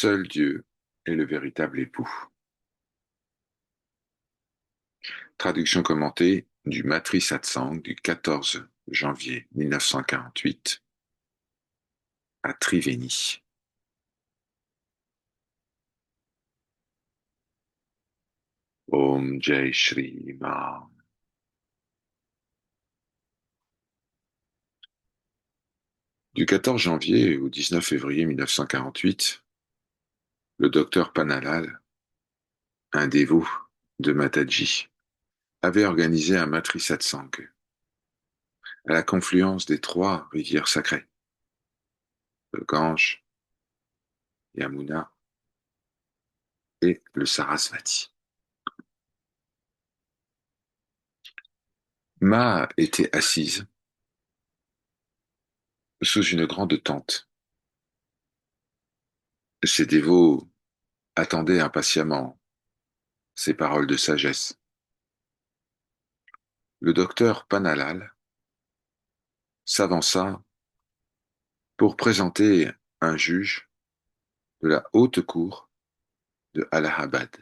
Seul Dieu est le véritable époux. Traduction commentée du Matri Satsang du 14 janvier 1948 à Triveni. Om Jai Shri Ram. Du 14 janvier au 19 février 1948, le docteur Panalal, un dévot de Mataji, avait organisé un Matri Satsang à la confluence des trois rivières sacrées, le Gange, Yamuna et le Sarasvati. Ma était assise sous une grande tente. Ses dévots attendaient impatiemment ces paroles de sagesse. Le docteur Panalal s'avança pour présenter un juge de la haute cour de Allahabad.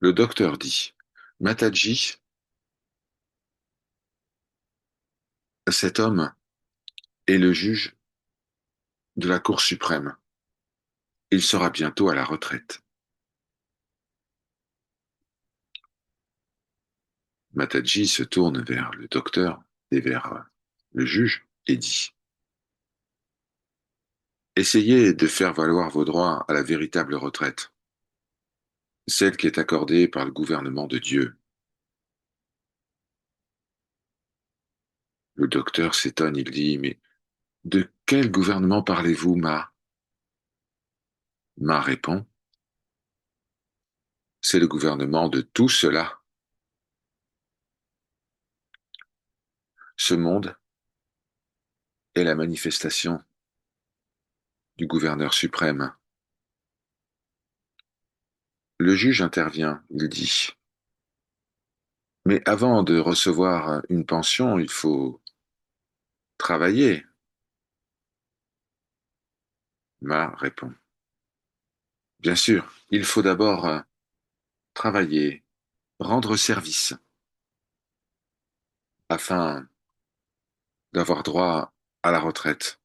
Le docteur dit: Mataji, cet homme est le juge de la Cour suprême. Il sera bientôt à la retraite. Mataji se tourne vers le docteur et vers le juge et dit: Essayez de faire valoir vos droits à la véritable retraite, celle qui est accordée par le gouvernement de Dieu. Le docteur s'étonne, il dit: Mais de quel gouvernement parlez-vous, Ma? Ma répond: C'est le gouvernement de tout cela. Ce monde est la manifestation du gouverneur suprême. Le juge intervient, il dit: Mais avant de recevoir une pension, il faut travailler. Ma répond: Bien sûr, il faut d'abord travailler, rendre service, afin d'avoir droit à la retraite.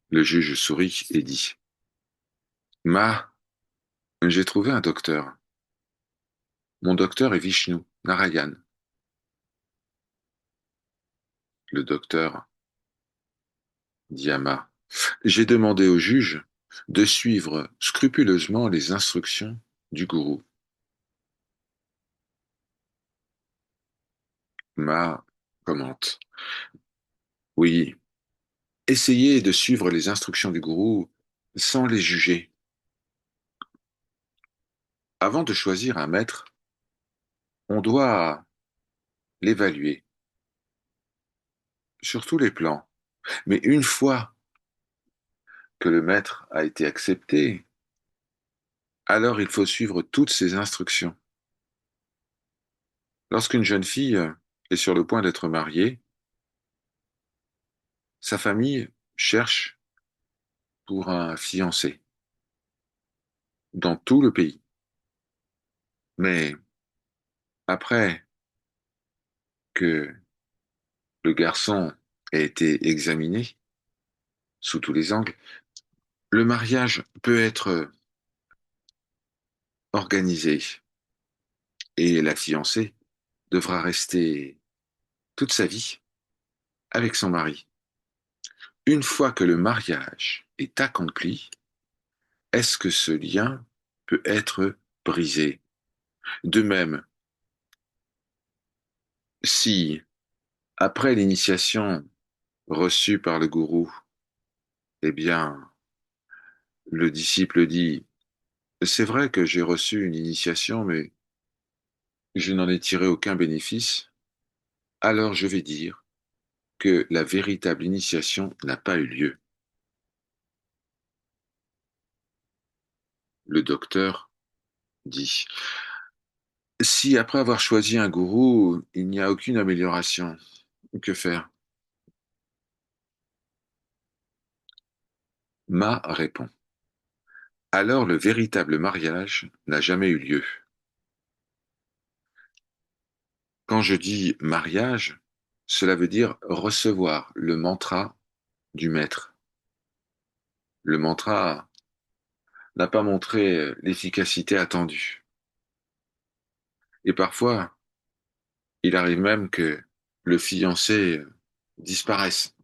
Le juge sourit et dit: Ma, j'ai trouvé un docteur. Mon docteur est Vishnu, Narayan. Le docteur dit à Ma: J'ai demandé au juge de suivre scrupuleusement les instructions du gourou. Ma commente: Oui, essayez de suivre les instructions du gourou sans les juger. Avant de choisir un maître, on doit l'évaluer sur tous les plans. Mais une fois que le maître a été accepté, alors il faut suivre toutes ses instructions. Lorsqu'une jeune fille est sur le point d'être mariée, sa famille cherche pour un fiancé dans tout le pays. Mais après que le garçon ait été examiné sous tous les angles, le mariage peut être organisé et la fiancée devra rester toute sa vie avec son mari. Une fois que le mariage est accompli, est-ce que ce lien peut être brisé? De même, si, après l'initiation reçue par le gourou, eh bien, le disciple dit: C'est vrai que j'ai reçu une initiation, mais je n'en ai tiré aucun bénéfice, alors je vais dire que la véritable initiation n'a pas eu lieu. Le docteur dit: Si après avoir choisi un gourou, il n'y a aucune amélioration, que faire? Ma répond. Alors le véritable mariage n'a jamais eu lieu. Quand je dis mariage, cela veut dire recevoir le mantra du maître. Le mantra n'a pas montré l'efficacité attendue. Et parfois, il arrive même que le fiancé disparaisse.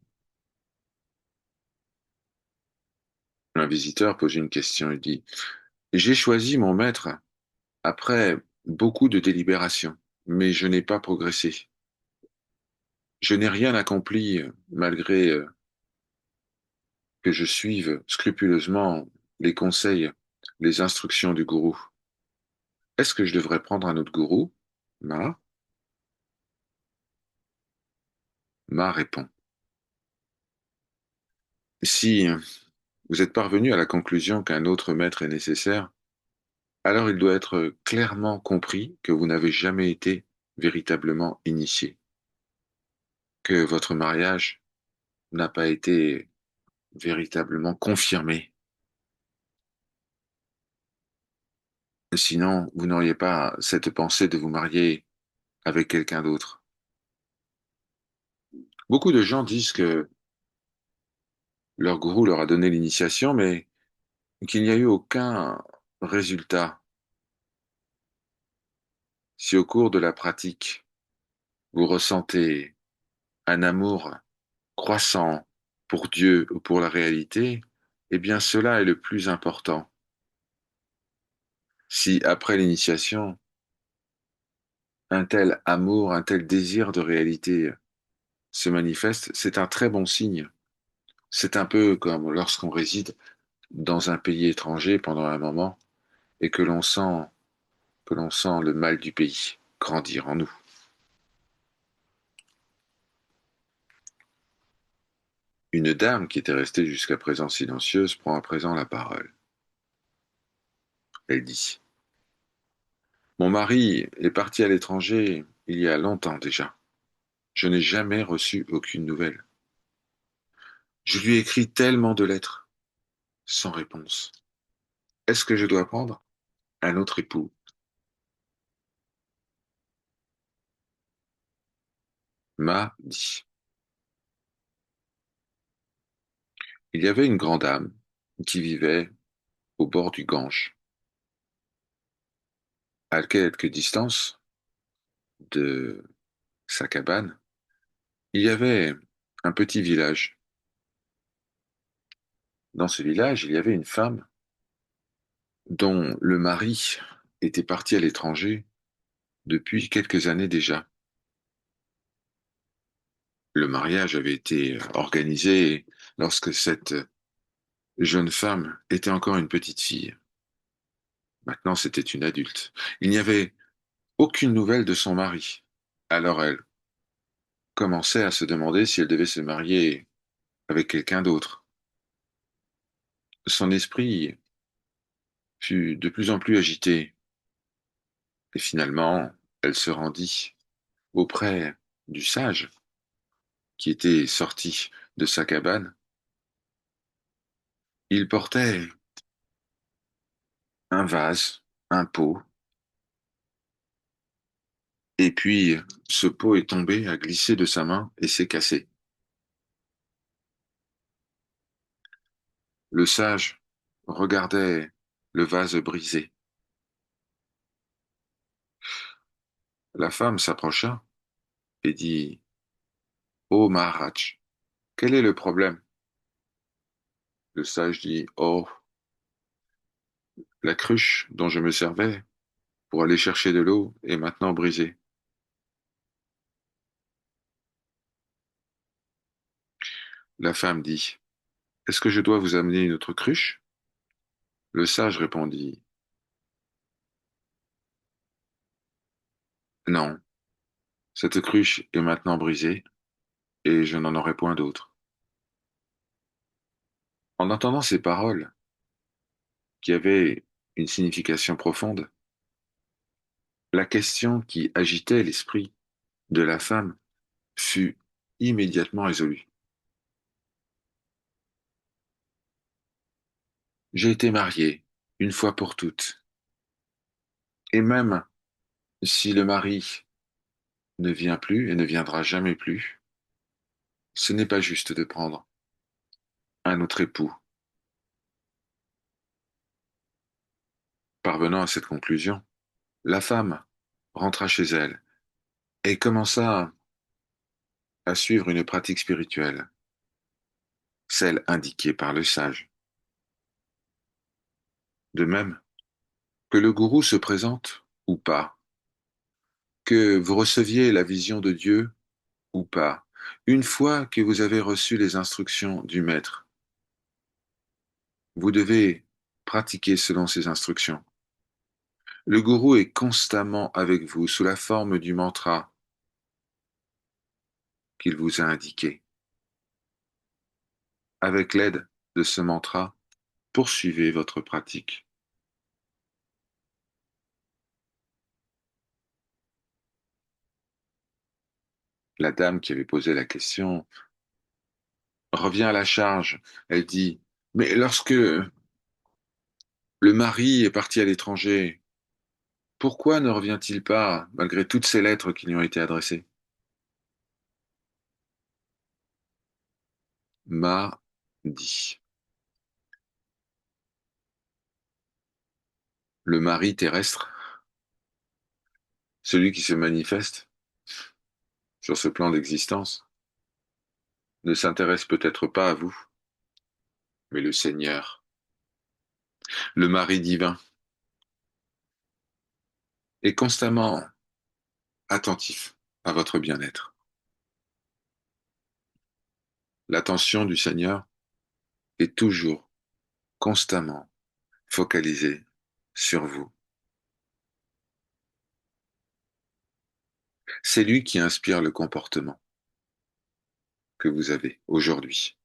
Un visiteur pose une question. Il dit, j'ai choisi mon maître après beaucoup de délibérations, mais je n'ai pas progressé. Je n'ai rien accompli malgré que je suive scrupuleusement les conseils, les instructions du gourou. Est-ce que je devrais prendre un autre gourou? Ma, Ma répond. Si vous êtes parvenu à la conclusion qu'un autre maître est nécessaire, alors il doit être clairement compris que vous n'avez jamais été véritablement initié, que votre mariage n'a pas été véritablement confirmé. Sinon, vous n'auriez pas cette pensée de vous marier avec quelqu'un d'autre. Beaucoup de gens disent que leur gourou leur a donné l'initiation, mais qu'il n'y a eu aucun résultat. Si au cours de la pratique, vous ressentez un amour croissant pour Dieu ou pour la réalité, eh bien cela est le plus important. Si après l'initiation, un tel amour, un tel désir de réalité se manifeste, c'est un très bon signe. C'est un peu comme lorsqu'on réside dans un pays étranger pendant un moment et que l'on sent le mal du pays grandir en nous. Une dame qui était restée jusqu'à présent silencieuse prend à présent la parole. Elle dit, mon mari est parti à l'étranger il y a longtemps déjà. Je n'ai jamais reçu aucune nouvelle. Je lui ai écrit tellement de lettres, sans réponse. Est-ce que je dois prendre un autre époux? Ma dit. Il y avait une grande dame qui vivait au bord du Gange. À quelques distance de sa cabane, il y avait un petit village. Dans ce village, il y avait une femme dont le mari était parti à l'étranger depuis quelques années déjà. Le mariage avait été organisé lorsque cette jeune femme était encore une petite fille. Maintenant, c'était une adulte. Il n'y avait aucune nouvelle de son mari. Alors elle commençait à se demander si elle devait se marier avec quelqu'un d'autre. Son esprit fut de plus en plus agité, et finalement, elle se rendit auprès du sage qui était sorti de sa cabane. Il portait un vase, un pot, et puis ce pot est tombé, a glissé de sa main et s'est cassé. Le sage regardait le vase brisé. La femme s'approcha et dit, oh Maharaj, quel est le problème? Le sage dit, oh, la cruche dont je me servais pour aller chercher de l'eau est maintenant brisée. La femme dit, est-ce que je dois vous amener une autre cruche? Le sage répondit, non, cette cruche est maintenant brisée et je n'en aurai point d'autre. En entendant ces paroles, qui avaient une signification profonde, la question qui agitait l'esprit de la femme fut immédiatement résolue. J'ai été marié, une fois pour toutes. Et même si le mari ne vient plus et ne viendra jamais plus, ce n'est pas juste de prendre un autre époux. Parvenant à cette conclusion, la femme rentra chez elle et commença à suivre une pratique spirituelle, celle indiquée par le sage. De même que le gourou se présente ou pas, que vous receviez la vision de Dieu ou pas, une fois que vous avez reçu les instructions du maître, vous devez pratiquer selon ces instructions. Le gourou est constamment avec vous sous la forme du mantra qu'il vous a indiqué. Avec l'aide de ce mantra, poursuivez votre pratique. La dame qui avait posé la question revient à la charge. Elle dit, mais lorsque le mari est parti à l'étranger, pourquoi ne revient-il pas malgré toutes ces lettres qui lui ont été adressées? M'a dit. Le mari terrestre, celui qui se manifeste sur ce plan d'existence, ne s'intéresse peut-être pas à vous, mais le Seigneur, le mari divin, est constamment attentif à votre bien-être. L'attention du Seigneur est toujours, constamment focalisée sur vous. C'est lui qui inspire le comportement que vous avez aujourd'hui.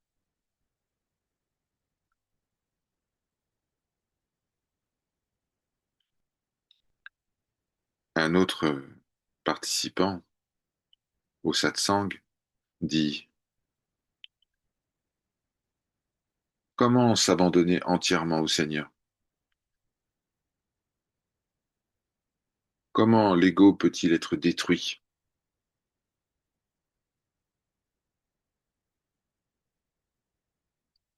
Un autre participant au satsang dit: comment s'abandonner entièrement au Seigneur? Comment l'ego peut-il être détruit?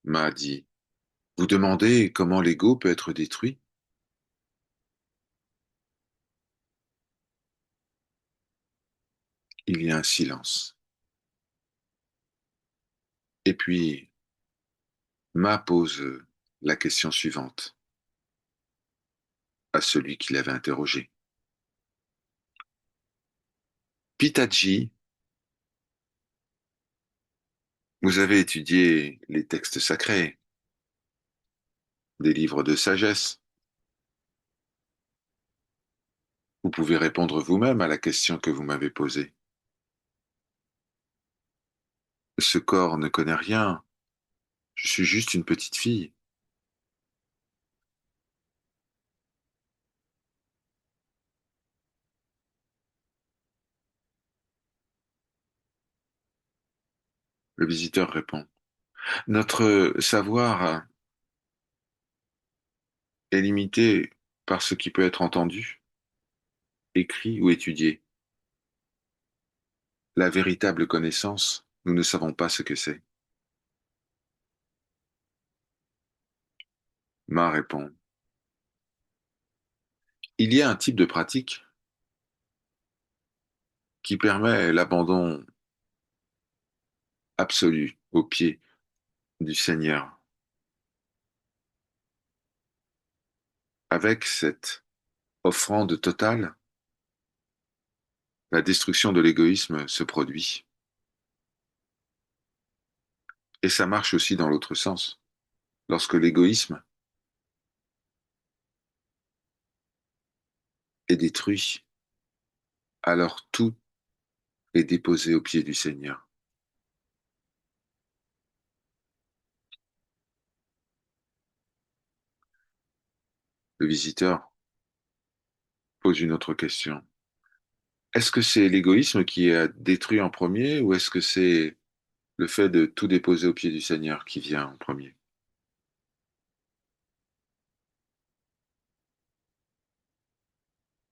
M'a dit: vous demandez comment l'ego peut être détruit? Il y a un silence. Et puis, Ma pose la question suivante à celui qui l'avait interrogé. Pitaji, vous avez étudié les textes sacrés, des livres de sagesse. Vous pouvez répondre vous-même à la question que vous m'avez posée. Ce corps ne connaît rien. Je suis juste une petite fille. Le visiteur répond. Notre savoir est limité par ce qui peut être entendu, écrit ou étudié. La véritable connaissance, nous ne savons pas ce que c'est. Ma répond. Il y a un type de pratique qui permet l'abandon absolu aux pieds du Seigneur. Avec cette offrande totale, la destruction de l'égoïsme se produit. Et ça marche aussi dans l'autre sens. Lorsque l'égoïsme est détruit, alors tout est déposé aux pieds du Seigneur. Le visiteur pose une autre question. Est-ce que c'est l'égoïsme qui est détruit en premier ou est-ce que c'est le fait de tout déposer aux pieds du Seigneur qui vient en premier?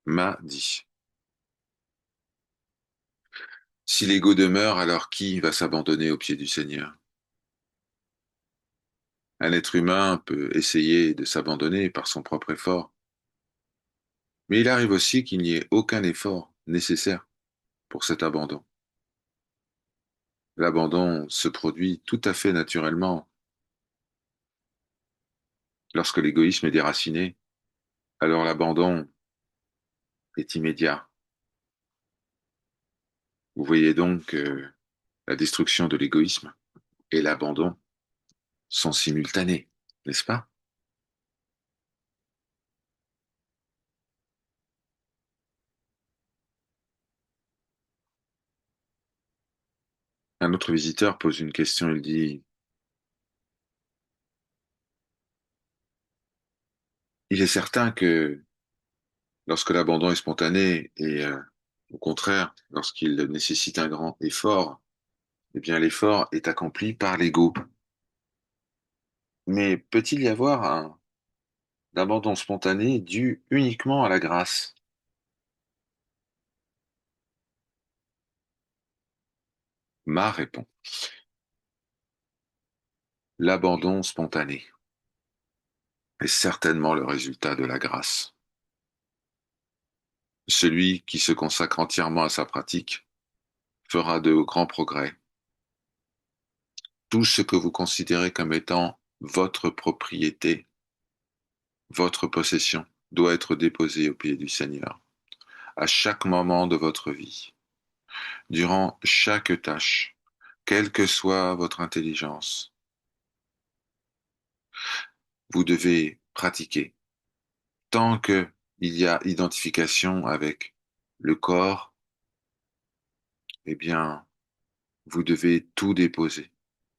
m'a dit. Si l'ego demeure, alors qui va s'abandonner aux pieds du Seigneur? Un être humain peut essayer de s'abandonner par son propre effort, mais il arrive aussi qu'il n'y ait aucun effort nécessaire pour cet abandon. L'abandon se produit tout à fait naturellement lorsque l'égoïsme est déraciné. Alors l'abandon est immédiat. Vous voyez donc que la destruction de l'égoïsme et l'abandon sont simultanés, n'est-ce pas? Un autre visiteur pose une question, il dit, il est certain que lorsque l'abandon est spontané et au contraire, lorsqu'il nécessite un grand effort, eh bien l'effort est accompli par l'ego. Mais peut-il y avoir un abandon spontané dû uniquement à la grâce? Ma répond, l'abandon spontané est certainement le résultat de la grâce. Celui qui se consacre entièrement à sa pratique fera de grands progrès. Tout ce que vous considérez comme étant votre propriété, votre possession, doit être déposé aux pieds du Seigneur à chaque moment de votre vie, durant chaque tâche, quelle que soit votre intelligence. Vous devez pratiquer. Tant que il y a identification avec le corps, eh bien, vous devez tout déposer,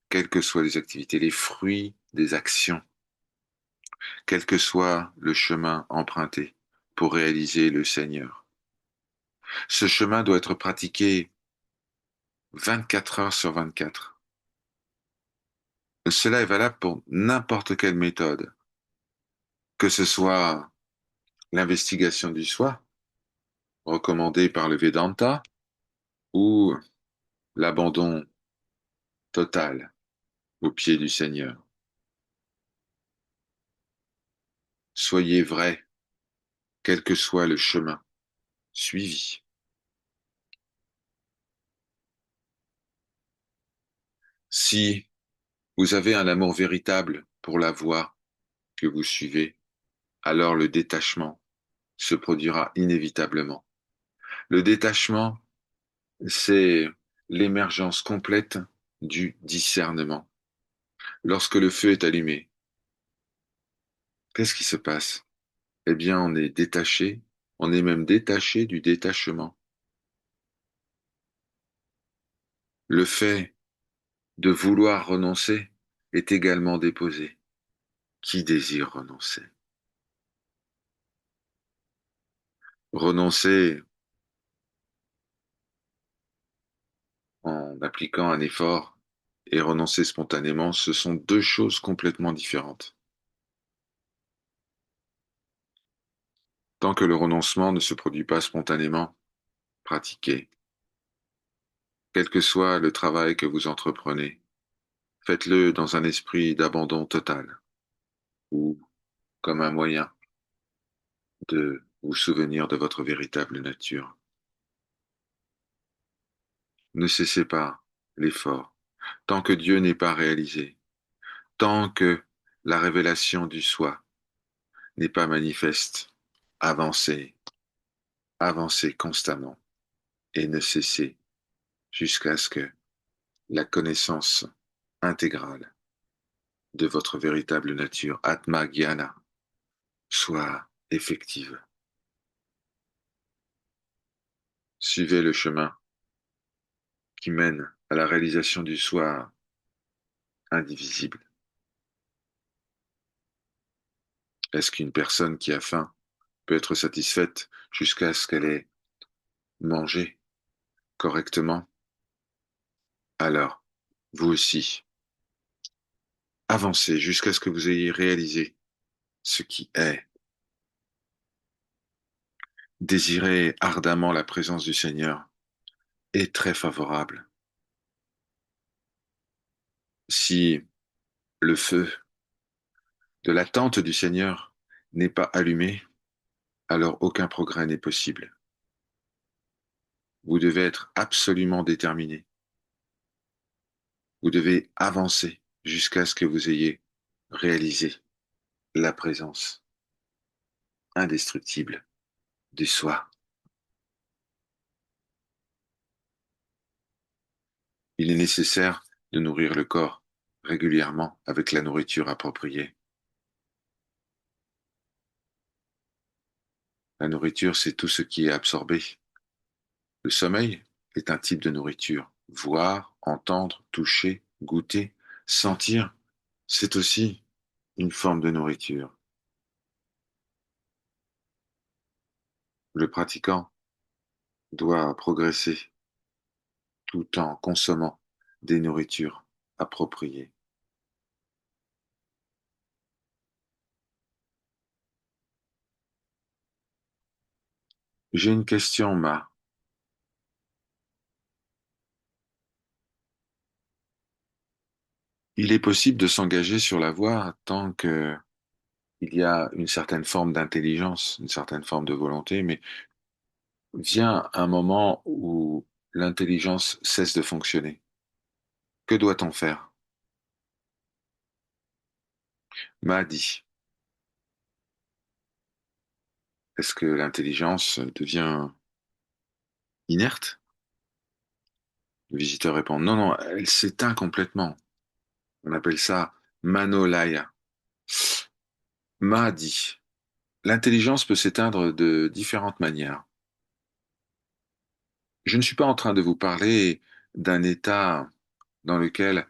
quelles que soient les activités, les fruits des actions, quel que soit le chemin emprunté pour réaliser le Seigneur. Ce chemin doit être pratiqué 24 heures sur 24. Cela est valable pour n'importe quelle méthode, que ce soit l'investigation du soi, recommandée par le Vedanta, ou l'abandon total aux pieds du Seigneur. Soyez vrai, quel que soit le chemin suivi. Si vous avez un amour véritable pour la voie que vous suivez, alors le détachement se produira inévitablement. Le détachement, c'est l'émergence complète du discernement. Lorsque le feu est allumé, qu'est-ce qui se passe? Eh bien, on est détaché, on est même détaché du détachement. Le fait de vouloir renoncer est également déposé. Qui désire renoncer? Renoncer en appliquant un effort et renoncer spontanément, ce sont deux choses complètement différentes. Tant que le renoncement ne se produit pas spontanément, pratiquez. Quel que soit le travail que vous entreprenez, faites-le dans un esprit d'abandon total ou comme un moyen de vous souvenir de votre véritable nature. Ne cessez pas l'effort tant que Dieu n'est pas réalisé, tant que la révélation du soi n'est pas manifeste. Avancez, avancez constamment et ne cessez jusqu'à ce que la connaissance intégrale de votre véritable nature, Atma Gyana, soit effective. Suivez le chemin qui mène à la réalisation du soi indivisible. Est-ce qu'une personne qui a faim peut être satisfaite jusqu'à ce qu'elle ait mangé correctement? Alors, vous aussi, avancez jusqu'à ce que vous ayez réalisé ce qui est. Désirer ardemment la présence du Seigneur est très favorable. Si le feu de l'attente du Seigneur n'est pas allumé, alors aucun progrès n'est possible. Vous devez être absolument déterminé. Vous devez avancer jusqu'à ce que vous ayez réalisé la présence indestructible du soi. Il est nécessaire de nourrir le corps régulièrement avec la nourriture appropriée. La nourriture, c'est tout ce qui est absorbé. Le sommeil est un type de nourriture. Voir, entendre, toucher, goûter, sentir, c'est aussi une forme de nourriture. Le pratiquant doit progresser tout en consommant des nourritures appropriées. J'ai une question, Ma. Il est possible de s'engager sur la voie tant que il y a une certaine forme d'intelligence, une certaine forme de volonté, mais vient un moment où l'intelligence cesse de fonctionner. Que doit-on faire? Ma dit. Est-ce que l'intelligence devient inerte? Le visiteur répond, non, non, elle s'éteint complètement. On appelle ça manolaya. Ma dit, l'intelligence peut s'éteindre de différentes manières. Je ne suis pas en train de vous parler d'un état dans lequel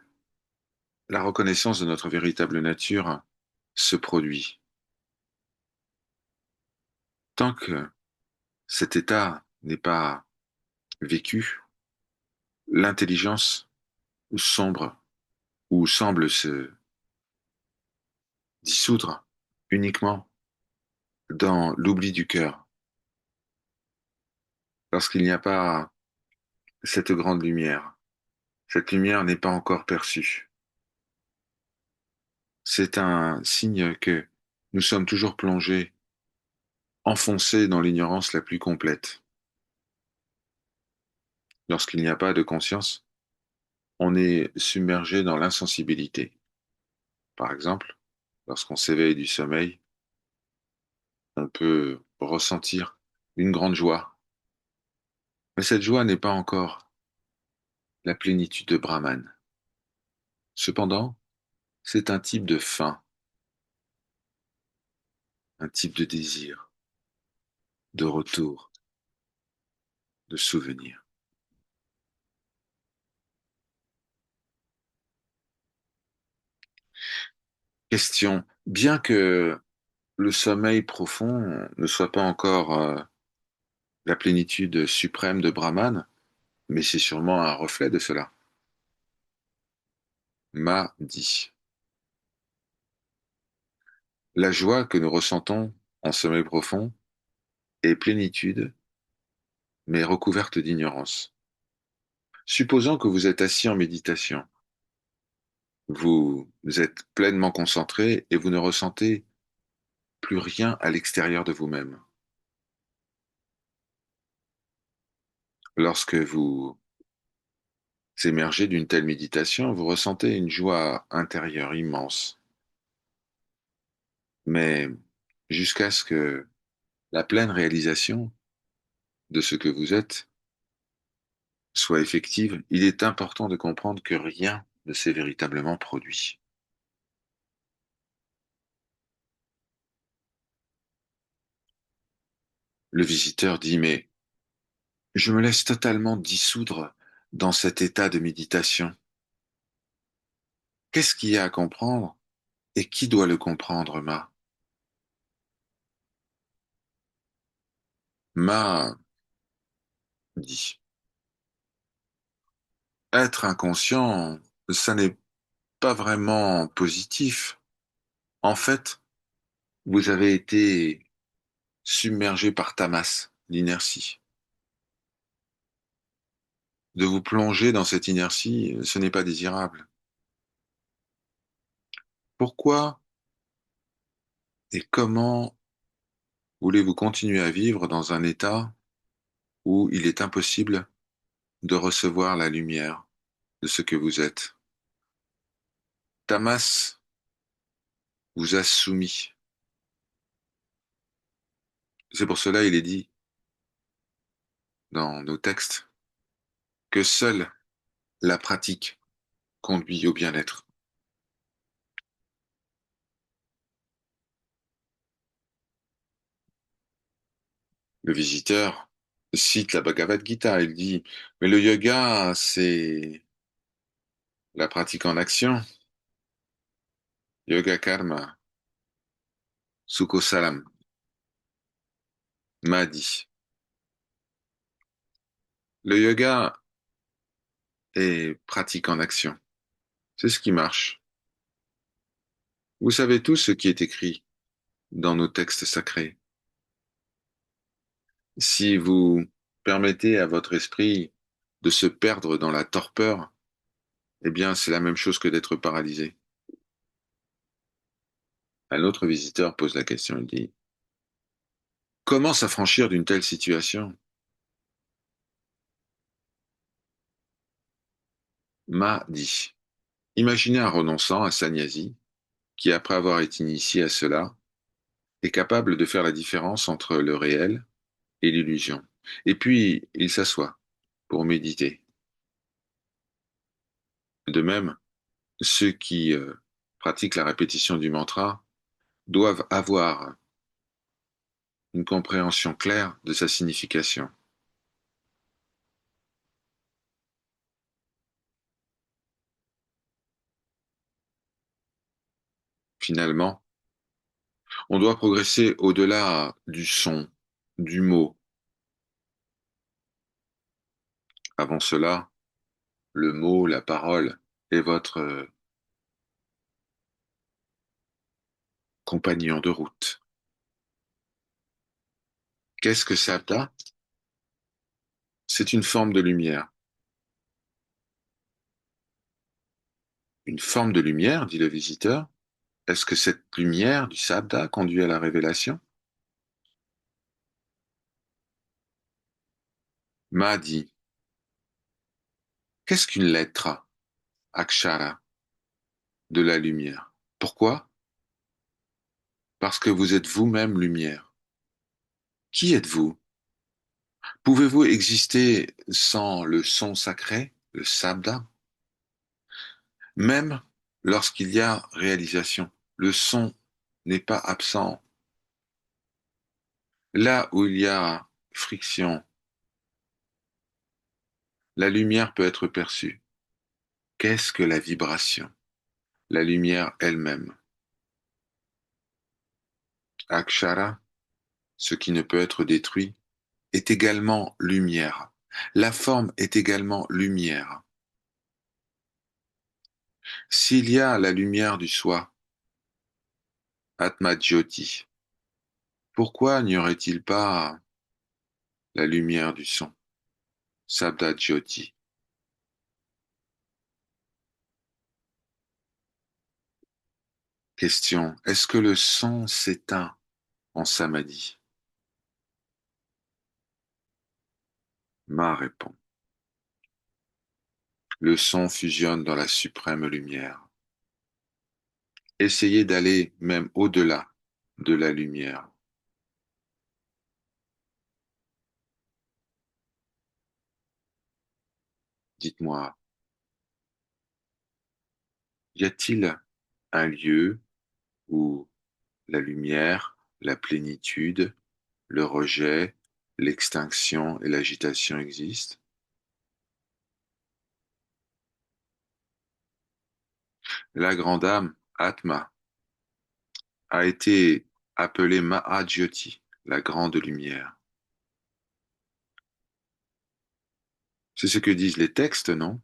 la reconnaissance de notre véritable nature se produit. Tant que cet état n'est pas vécu, l'intelligence sombre ou semble se dissoudre uniquement dans l'oubli du cœur, lorsqu'il n'y a pas cette grande lumière. Cette lumière n'est pas encore perçue. C'est un signe que nous sommes toujours plongés, enfoncés dans l'ignorance la plus complète. Lorsqu'il n'y a pas de conscience, on est submergé dans l'insensibilité. Par exemple, lorsqu'on s'éveille du sommeil, on peut ressentir une grande joie. Mais cette joie n'est pas encore la plénitude de Brahman. Cependant, c'est un type de faim, un type de désir, de retour, de souvenir. Question. Bien que le sommeil profond ne soit pas encore la plénitude suprême de Brahman, mais c'est sûrement un reflet de cela. Ma dit. La joie que nous ressentons en sommeil profond est plénitude, mais recouverte d'ignorance. Supposons que vous êtes assis en méditation. Vous êtes pleinement concentré et vous ne ressentez plus rien à l'extérieur de vous-même. Lorsque vous émergez d'une telle méditation, vous ressentez une joie intérieure immense. Mais jusqu'à ce que la pleine réalisation de ce que vous êtes soit effective, il est important de comprendre que rien ne s'est véritablement produit. Le visiteur dit, mais je me laisse totalement dissoudre dans cet état de méditation. Qu'est-ce qu'il y a à comprendre et qui doit le comprendre, Ma? Ma dit, être inconscient, ça n'est pas vraiment positif. En fait, vous avez été submergé par Tamas. l'inertie. De vous plonger dans cette inertie, ce n'est pas désirable. Pourquoi et comment voulez-vous continuer à vivre dans un état où il est impossible de recevoir la lumière de ce que vous êtes? Tamas vous a soumis. C'est pour cela il est dit dans nos textes que seule la pratique conduit au bien-être. Le visiteur cite la Bhagavad Gita. Il dit, mais le yoga, c'est la pratique en action. Yoga karma, sukho salam, m'a dit. Le yoga est pratique en action. C'est ce qui marche. Vous savez tous ce qui est écrit dans nos textes sacrés. Si vous permettez à votre esprit de se perdre dans la torpeur, eh bien, c'est la même chose que d'être paralysé. Un autre visiteur pose la question, il dit, comment s'affranchir d'une telle situation? M'a dit, imaginez un renonçant, un sannyasi, qui, après avoir été initié à cela, est capable de faire la différence entre le réel et l'illusion. Et puis, il s'assoit pour méditer. De même, ceux qui pratiquent la répétition du mantra doivent avoir une compréhension claire de sa signification. Finalement, on doit progresser au-delà du son, du mot. Avant cela, le mot, la parole est votre compagnon de route. Qu'est-ce que Sabda? C'est une forme de lumière. Une forme de lumière, dit le visiteur. Est-ce que cette lumière du Sabda conduit à la révélation? M'a dit, qu'est-ce qu'une lettre, Akshara, de la lumière? Pourquoi? Parce que vous êtes vous-même lumière. Qui êtes-vous? Pouvez-vous exister sans le son sacré, le Sabda? Même lorsqu'il y a réalisation, le son n'est pas absent. Là où il y a friction, la lumière peut être perçue. Qu'est-ce que la vibration? La lumière elle-même. Akshara, ce qui ne peut être détruit, est également lumière. La forme est également lumière. S'il y a la lumière du soi, Atma Jyoti, pourquoi n'y aurait-il pas la lumière du son, Sabda Jyoti? Question, est-ce que le son s'éteint en samadhi? Ma répond, le son fusionne dans la suprême lumière. Essayez d'aller même au-delà de la lumière. Dites-moi, y a-t-il un lieu où la lumière, la plénitude, le rejet, l'extinction et l'agitation existent? La grande âme, Atma, a été appelée Mahajyoti, la grande lumière. C'est ce que disent les textes, non?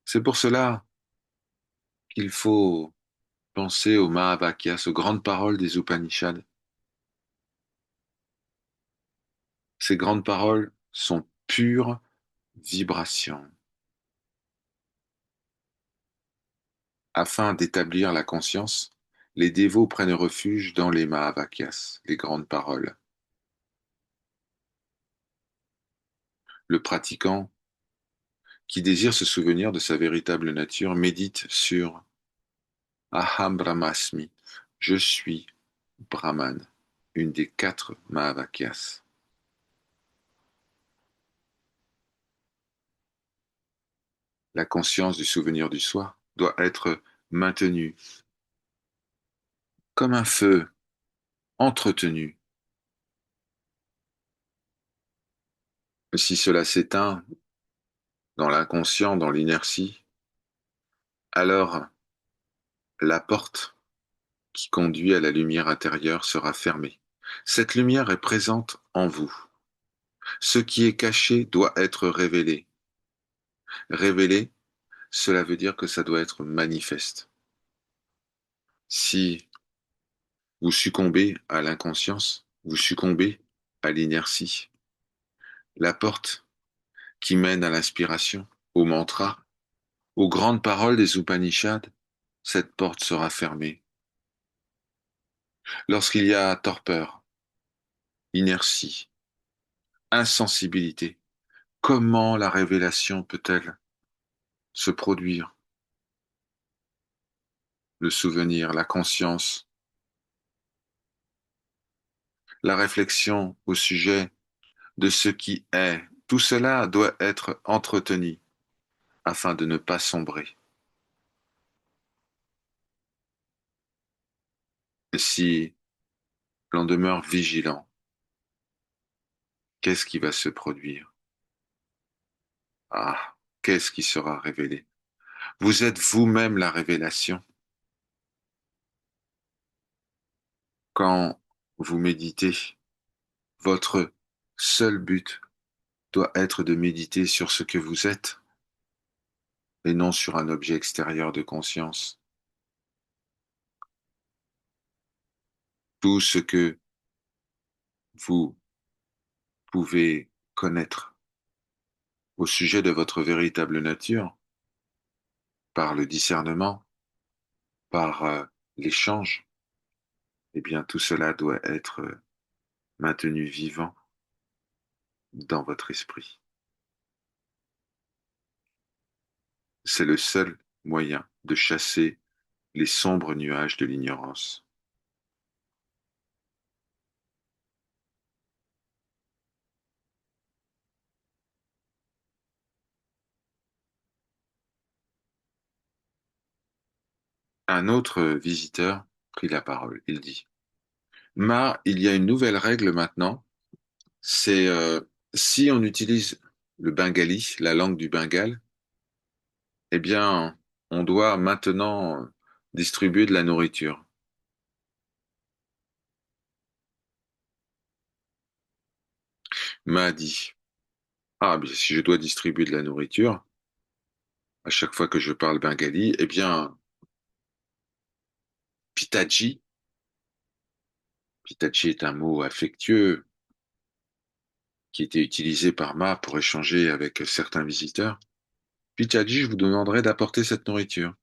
C'est pour cela qu'il faut penser aux Mahavakyas, aux grandes paroles des Upanishads. Ces grandes paroles sont pure vibration. Afin d'établir la conscience, les dévots prennent refuge dans les Mahavakyas, les grandes paroles. Le pratiquant, qui désire se souvenir de sa véritable nature, médite sur Aham Brahmasmi, je suis Brahman, une des 4 Mahavakyas. La conscience du souvenir du soi doit être maintenue comme un feu, entretenue. Si cela s'éteint dans l'inconscient, dans l'inertie, alors la porte qui conduit à la lumière intérieure sera fermée. Cette lumière est présente en vous. Ce qui est caché doit être révélé. Révélé, cela veut dire que ça doit être manifeste. Si vous succombez à l'inconscience, vous succombez à l'inertie. La porte qui mène à l'inspiration, au mantra, aux grandes paroles des Upanishads, cette porte sera fermée. Lorsqu'il y a torpeur, inertie, insensibilité, comment la révélation peut-elle se produire? Le souvenir, la conscience, la réflexion au sujet de ce qui est, tout cela doit être entretenu afin de ne pas sombrer. Et si l'on demeure vigilant, qu'est-ce qui va se produire? Ah, qu'est-ce qui sera révélé? Vous êtes vous-même la révélation. Quand vous méditez, votre seul but doit être de méditer sur ce que vous êtes et non sur un objet extérieur de conscience. Tout ce que vous pouvez connaître au sujet de votre véritable nature par le discernement, par l'échange, eh bien tout cela doit être maintenu vivant dans votre esprit. C'est le seul moyen de chasser les sombres nuages de l'ignorance. Un autre visiteur prit la parole. Il dit, Ma, il y a une nouvelle règle maintenant, c'est si on utilise le bengali, la langue du Bengale, eh bien, on doit maintenant distribuer de la nourriture. Ma dit, ah, bien, si je dois distribuer de la nourriture, à chaque fois que je parle bengali, eh bien, Pitaji, Pitaji est un mot affectueux qui était utilisé par Ma pour échanger avec certains visiteurs. Pitaji, je vous demanderai d'apporter cette nourriture.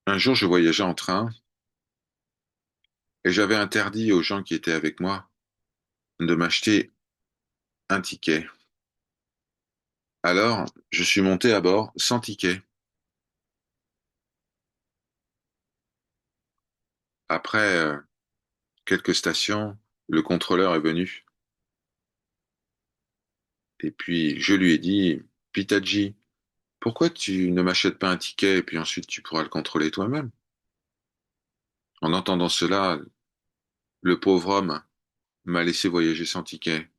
Un jour, je voyageais en train et j'avais interdit aux gens qui étaient avec moi de m'acheter un ticket. Alors, je suis monté à bord sans ticket. Après quelques stations, le contrôleur est venu et puis je lui ai dit, Pitaji, pourquoi tu ne m'achètes pas un ticket et puis ensuite tu pourras le contrôler toi-même? En entendant cela, le pauvre homme m'a laissé voyager sans ticket.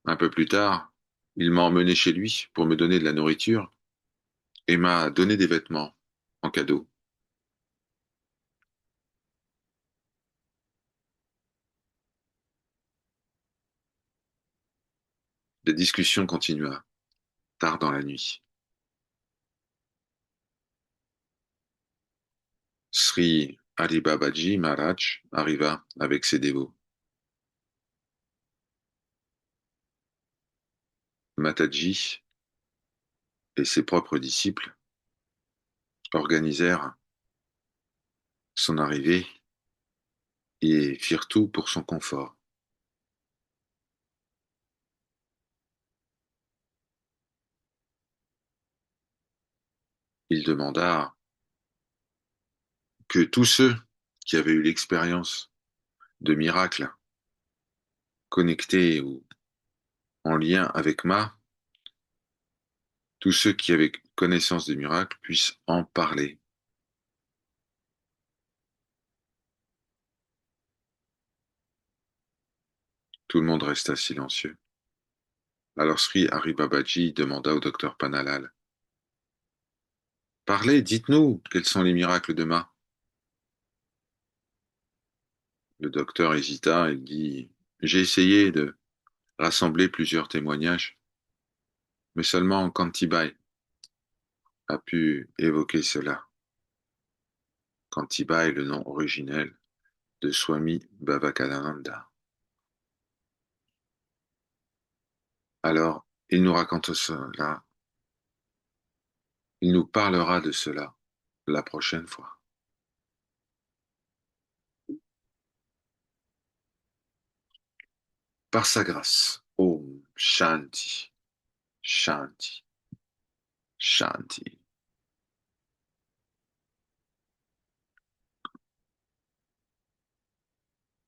Un peu plus tard, il m'a emmené chez lui pour me donner de la nourriture et m'a donné des vêtements en cadeau. La discussion continua tard dans la nuit. Sri Ali Babaji Maharaj arriva avec ses dévots. Mataji et ses propres disciples organisèrent son arrivée et firent tout pour son confort. Il demanda que tous ceux qui avaient eu l'expérience de miracles connectés ou en lien avec Ma, tous ceux qui avaient connaissance des miracles puissent en parler. Tout le monde resta silencieux. Alors Sri Hari Babaji demanda au docteur Panalal, parlez, dites-nous, quels sont les miracles de Ma? Le docteur hésita et dit, j'ai essayé de rassembler plusieurs témoignages, mais seulement Kantibai a pu évoquer cela. Kantibai est le nom originel de Swami Bhavakananda. Alors, il nous raconte cela, il nous parlera de cela la prochaine fois. Par sa grâce. Om Shanti, Shanti, Shanti.